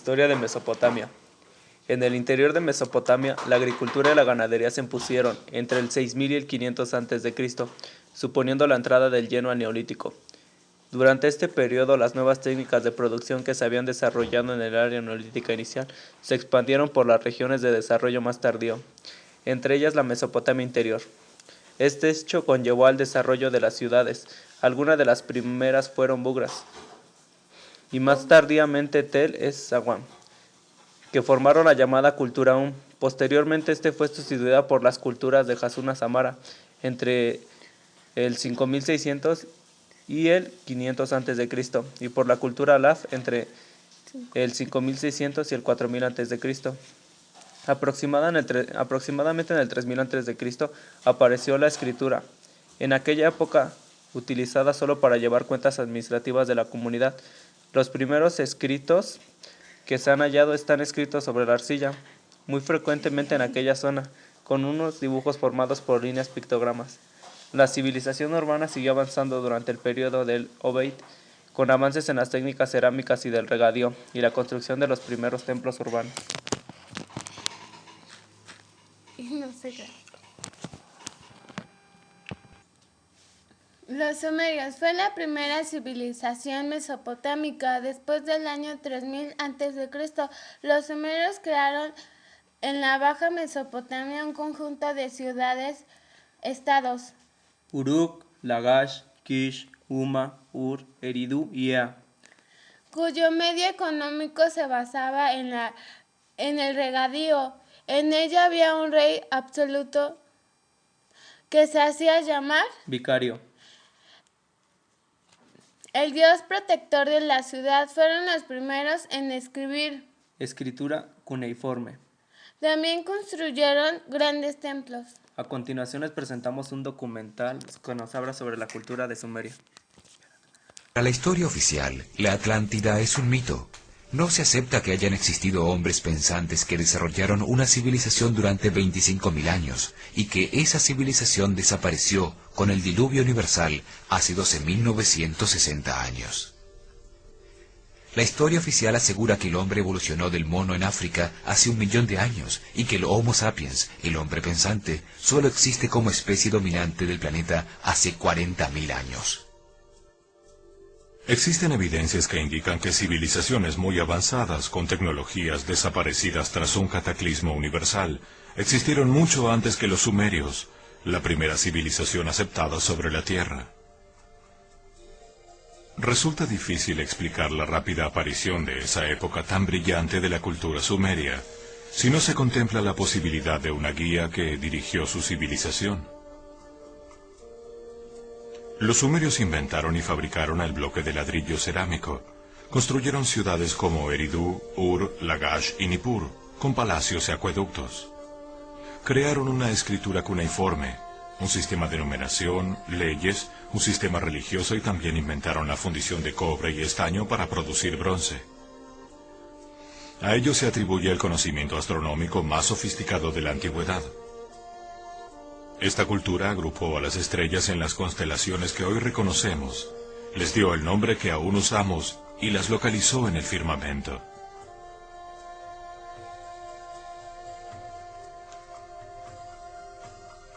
Historia de Mesopotamia. En el interior de Mesopotamia, la agricultura y la ganadería se impusieron entre el 6000 y el 500 a.C., suponiendo la entrada del lleno al Neolítico. Durante este periodo, las nuevas técnicas de producción que se habían desarrollado en el área neolítica inicial se expandieron por las regiones de desarrollo más tardío, entre ellas la Mesopotamia interior. Este hecho conllevó al desarrollo de las ciudades. Algunas de las primeras fueron Bugras y más tardíamente Tel es-Sawam, que formaron la llamada cultura Posteriormente este fue sustituida por las culturas de Hasuna-Samara entre el 5600 y el 500 a.C. y por la cultura Alaf entre el 5600 y el 4000 a.C. Aproximadamente en el 3000 a.C. apareció la escritura, en aquella época utilizada solo para llevar cuentas administrativas de la comunidad. Los primeros escritos que se han hallado están escritos sobre la arcilla, muy frecuentemente en aquella zona, con unos dibujos formados por líneas pictogramas. La civilización urbana siguió avanzando durante el periodo del Obeid, con avances en las técnicas cerámicas y del regadío, y la construcción de los primeros templos urbanos. Los sumerios fue la primera civilización mesopotámica. Después del año 3000 a.C., los sumerios crearon en la Baja Mesopotamia un conjunto de ciudades-estados: Uruk, Lagash, Kish, Huma, Ur, Eridu y Ea, cuyo medio económico se basaba en el regadío. En ella había un rey absoluto que se hacía llamar vicario. El dios protector de la ciudad. Fueron los primeros en escribir. Escritura cuneiforme. También construyeron grandes templos. A continuación les presentamos un documental que nos habla sobre la cultura de Sumeria. Para la historia oficial, la Atlántida es un mito. No se acepta que hayan existido hombres pensantes que desarrollaron una civilización durante 25.000 años y que esa civilización desapareció con el diluvio universal hace 12.960 años. La historia oficial asegura que el hombre evolucionó del mono en África hace 1.000.000 de años y que el Homo sapiens, el hombre pensante, solo existe como especie dominante del planeta hace 40.000 años. Existen evidencias que indican que civilizaciones muy avanzadas, con tecnologías desaparecidas tras un cataclismo universal, existieron mucho antes que los sumerios, la primera civilización aceptada sobre la Tierra. Resulta difícil explicar la rápida aparición de esa época tan brillante de la cultura sumeria, si no se contempla la posibilidad de una guía que dirigió su civilización. Los sumerios inventaron y fabricaron el bloque de ladrillo cerámico. Construyeron ciudades como Eridu, Ur, Lagash y Nippur, con palacios y acueductos. Crearon una escritura cuneiforme, un sistema de numeración, leyes, un sistema religioso y también inventaron la fundición de cobre y estaño para producir bronce. A ellos se atribuye el conocimiento astronómico más sofisticado de la antigüedad. Esta cultura agrupó a las estrellas en las constelaciones que hoy reconocemos, les dio el nombre que aún usamos y las localizó en el firmamento.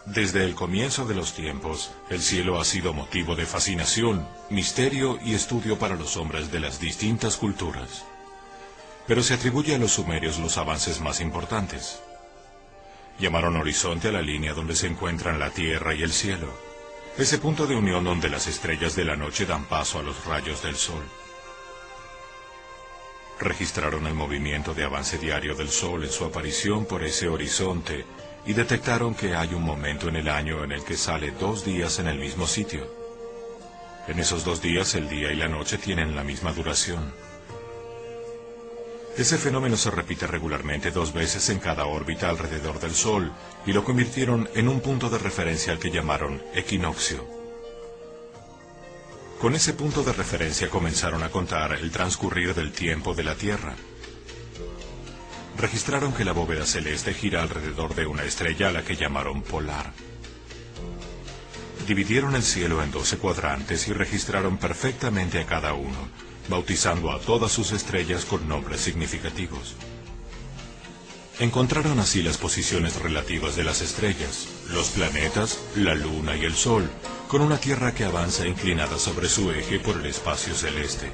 Desde el comienzo de los tiempos, el cielo ha sido motivo de fascinación, misterio y estudio para los hombres de las distintas culturas. Pero se atribuye a los sumerios los avances más importantes. Llamaron horizonte a la línea donde se encuentran la tierra y el cielo, ese punto de unión donde las estrellas de la noche dan paso a los rayos del sol. Registraron el movimiento de avance diario del sol en su aparición por ese horizonte y detectaron que hay un momento en el año en el que sale 2 días en el mismo sitio. En esos 2 días el día y la noche tienen la misma duración. Ese fenómeno se repite regularmente 2 veces en cada órbita alrededor del Sol y lo convirtieron en un punto de referencia al que llamaron equinoccio. Con ese punto de referencia comenzaron a contar el transcurrir del tiempo de la Tierra. Registraron que la bóveda celeste gira alrededor de una estrella a la que llamaron polar. Dividieron el cielo en 12 cuadrantes y registraron perfectamente a cada uno, bautizando a todas sus estrellas con nombres significativos. Encontraron así las posiciones relativas de las estrellas, los planetas, la luna y el sol, con una Tierra que avanza inclinada sobre su eje por el espacio celeste.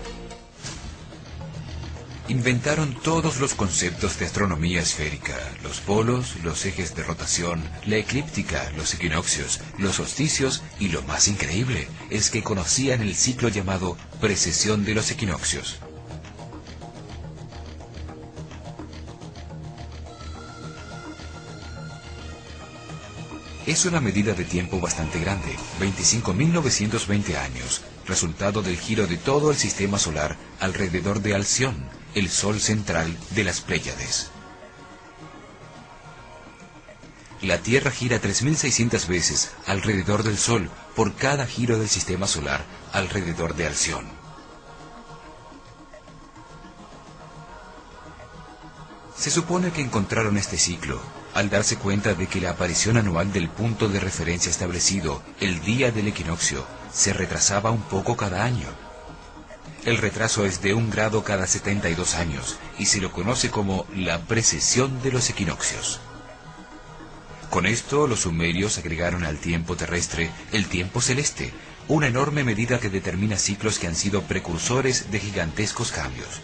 Inventaron todos los conceptos de astronomía esférica, los polos, los ejes de rotación, la eclíptica, los equinoccios, los solsticios y lo más increíble es que conocían el ciclo llamado precesión de los equinoccios. Es una medida de tiempo bastante grande, 25.920 años, resultado del giro de todo el sistema solar alrededor de Alción, el sol central de las Pléyades. La Tierra gira 3.600 veces alrededor del Sol por cada giro del sistema solar alrededor de Alción. Se supone que encontraron este ciclo al darse cuenta de que la aparición anual del punto de referencia establecido, el día del equinoccio, se retrasaba un poco cada año. El retraso es de 1 grado cada 72 años y se lo conoce como la precesión de los equinoccios. Con esto, los sumerios agregaron al tiempo terrestre el tiempo celeste, una enorme medida que determina ciclos que han sido precursores de gigantescos cambios.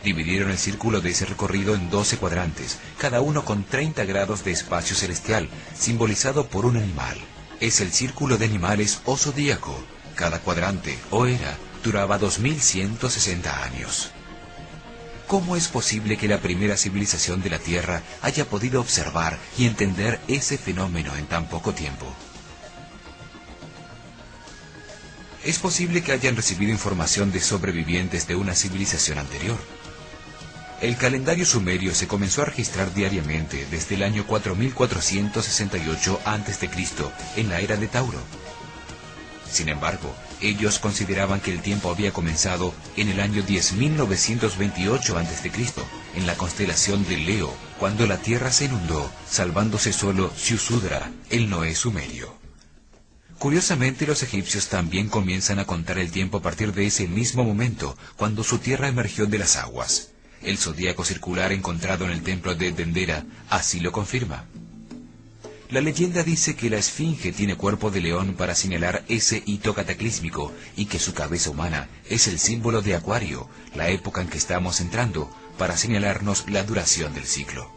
Dividieron el círculo de ese recorrido en 12 cuadrantes, cada uno con 30 grados de espacio celestial, simbolizado por un animal. Es el círculo de animales o zodíaco. Cada cuadrante, o era, duraba 2160 años. ¿Cómo es posible que la primera civilización de la Tierra haya podido observar y entender ese fenómeno en tan poco tiempo? Es posible que hayan recibido información de sobrevivientes de una civilización anterior. El calendario sumerio se comenzó a registrar diariamente desde el año 4468 a.C. en la era de Tauro. Sin embargo, ellos consideraban que el tiempo había comenzado en el año 10.928 a.C., en la constelación de Leo, cuando la Tierra se inundó, salvándose solo Ziusudra, el Noé sumerio. Curiosamente, los egipcios también comienzan a contar el tiempo a partir de ese mismo momento, cuando su tierra emergió de las aguas. El zodíaco circular encontrado en el templo de Dendera así lo confirma. La leyenda dice que la esfinge tiene cuerpo de león para señalar ese hito cataclísmico y que su cabeza humana es el símbolo de Acuario, la época en que estamos entrando, para señalarnos la duración del ciclo.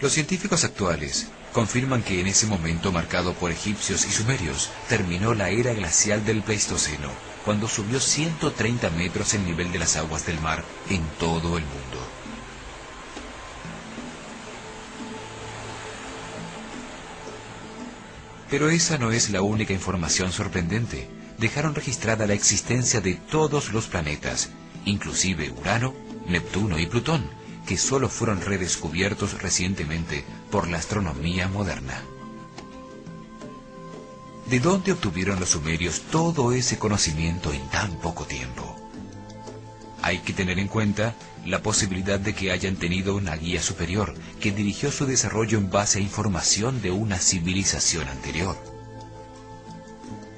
Los científicos actuales confirman que en ese momento marcado por egipcios y sumerios terminó la era glacial del Pleistoceno, cuando subió 130 metros el nivel de las aguas del mar en todo el mundo. Pero esa no es la única información sorprendente. Dejaron registrada la existencia de todos los planetas, inclusive Urano, Neptuno y Plutón, que solo fueron redescubiertos recientemente por la astronomía moderna. ¿De dónde obtuvieron los sumerios todo ese conocimiento en tan poco tiempo? Hay que tener en cuenta la posibilidad de que hayan tenido una guía superior que dirigió su desarrollo en base a información de una civilización anterior.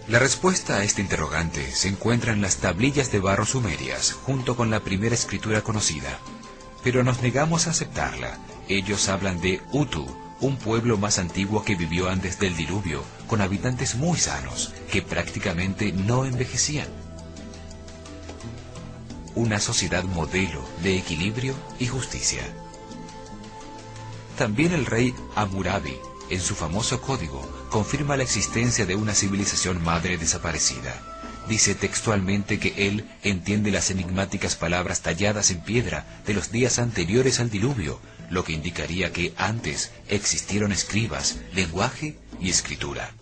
La respuesta a este interrogante se encuentra en las tablillas de barro sumerias, junto con la primera escritura conocida. Pero nos negamos a aceptarla. Ellos hablan de Utu, un pueblo más antiguo que vivió antes del diluvio, con habitantes muy sanos, que prácticamente no envejecían. Una sociedad modelo de equilibrio y justicia. También el rey Hammurabi, en su famoso código, confirma la existencia de una civilización madre desaparecida. Dice textualmente que él entiende las enigmáticas palabras talladas en piedra de los días anteriores al diluvio, lo que indicaría que antes existieron escribas, lenguaje y escritura.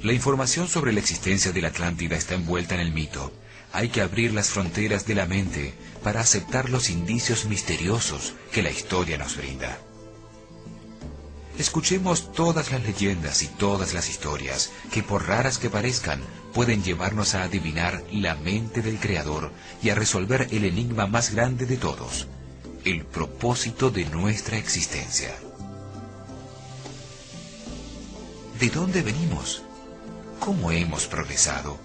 La información sobre la existencia de la Atlántida está envuelta en el mito. Hay que abrir las fronteras de la mente para aceptar los indicios misteriosos que la historia nos brinda. Escuchemos todas las leyendas y todas las historias que, por raras que parezcan, pueden llevarnos a adivinar la mente del Creador y a resolver el enigma más grande de todos, el propósito de nuestra existencia. ¿De dónde venimos? ¿Cómo hemos progresado?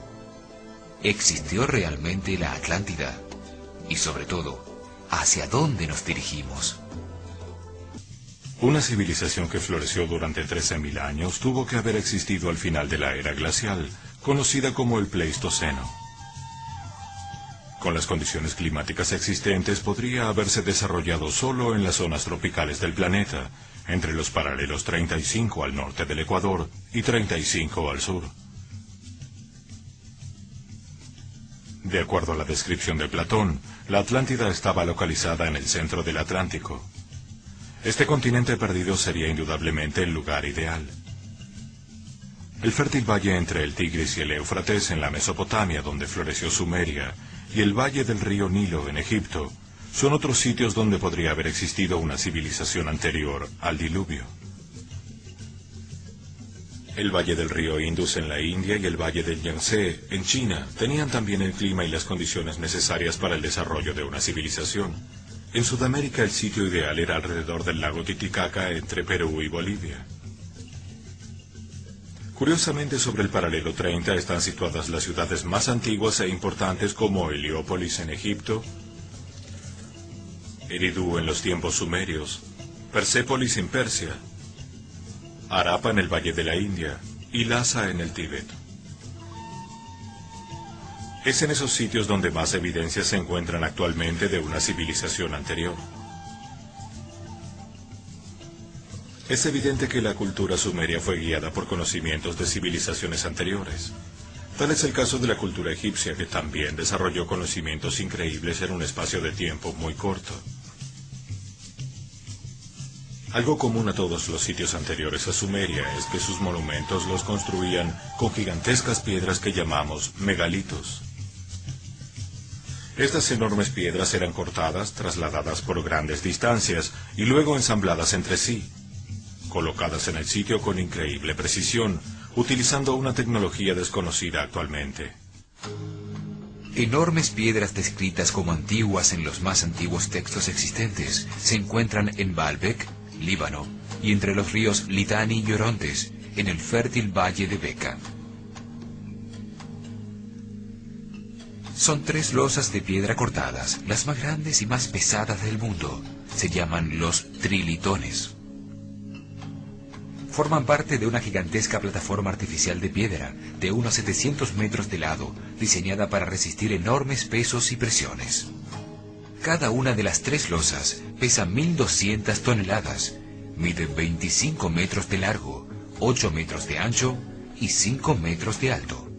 ¿Existió realmente la Atlántida? Y sobre todo, ¿hacia dónde nos dirigimos? Una civilización que floreció durante 13.000 años tuvo que haber existido al final de la era glacial, conocida como el Pleistoceno. Con las condiciones climáticas existentes podría haberse desarrollado solo en las zonas tropicales del planeta, entre los paralelos 35 al norte del Ecuador y 35 al sur. De acuerdo a la descripción de Platón, la Atlántida estaba localizada en el centro del Atlántico. Este continente perdido sería indudablemente el lugar ideal. El fértil valle entre el Tigris y el Éufrates en la Mesopotamia, donde floreció Sumeria, y el valle del río Nilo en Egipto, son otros sitios donde podría haber existido una civilización anterior al diluvio. El valle del río Indus en la India y el valle del Yangtze en China tenían también el clima y las condiciones necesarias para el desarrollo de una civilización. En Sudamérica el sitio ideal era alrededor del lago Titicaca entre Perú y Bolivia. Curiosamente, sobre el paralelo 30 están situadas las ciudades más antiguas e importantes como Heliópolis en Egipto, Eridu en los tiempos sumerios, Persépolis en Persia, Harappa en el Valle de la India y Lhasa en el Tíbet. Es en esos sitios donde más evidencias se encuentran actualmente de una civilización anterior. Es evidente que la cultura sumeria fue guiada por conocimientos de civilizaciones anteriores. Tal es el caso de la cultura egipcia, que también desarrolló conocimientos increíbles en un espacio de tiempo muy corto. Algo común a todos los sitios anteriores a Sumeria es que sus monumentos los construían con gigantescas piedras que llamamos megalitos. Estas enormes piedras eran cortadas, trasladadas por grandes distancias y luego ensambladas entre sí, colocadas en el sitio con increíble precisión, utilizando una tecnología desconocida actualmente. Enormes piedras descritas como antiguas en los más antiguos textos existentes se encuentran en Baalbek, Líbano, y entre los ríos Litani y Orontes, en el fértil valle de Beca. Son 3 losas de piedra cortadas, las más grandes y más pesadas del mundo. Se llaman los trilitones. Forman parte de una gigantesca plataforma artificial de piedra, de unos 700 metros de lado, diseñada para resistir enormes pesos y presiones. Cada una de las 3 losas pesa 1.200 toneladas, miden 25 metros de largo, 8 metros de ancho y 5 metros de alto.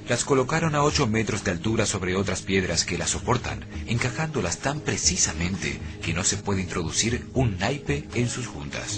Las colocaron a 8 metros de altura sobre otras piedras que las soportan, encajándolas tan precisamente que no se puede introducir un naipe en sus juntas.